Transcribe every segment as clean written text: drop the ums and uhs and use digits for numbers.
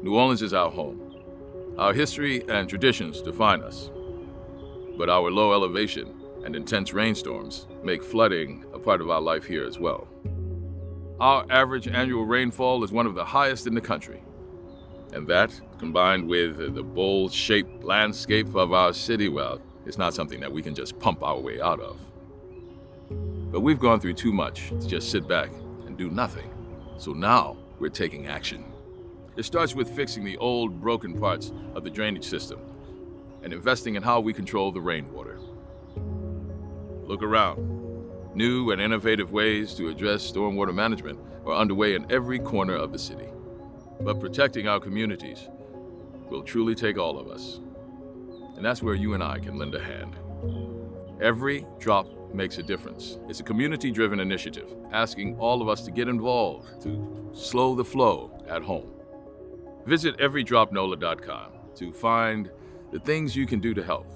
New Orleans is our home. Our history and traditions define us. But our low elevation and intense rainstorms make flooding a part of our life here as well. Our average annual rainfall is one of the highest in the country. And that, combined with the bowl-shaped landscape of our city, well, it's not something that we can just pump our way out of. But we've gone through too much to just sit back and do nothing. So now we're taking action. It starts with fixing the old, broken parts of the drainage system and investing in how we control the rainwater. Look around. New and innovative ways to address stormwater management are underway in every corner of the city. But protecting our communities will truly take all of us. And that's where you and I can lend a hand. Every drop makes a difference. It's a community-driven initiative, asking all of us to get involved, to slow the flow at home. Visit everydropnola.com to find the things you can do to help.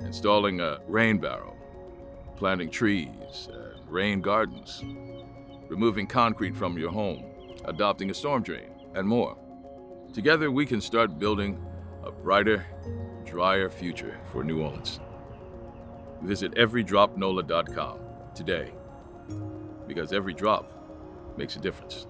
Installing a rain barrel, planting trees and rain gardens, removing concrete from your home, adopting a storm drain, and more. Together we can start building a brighter, drier future for New Orleans. Visit everydropnola.com today, because every drop makes a difference.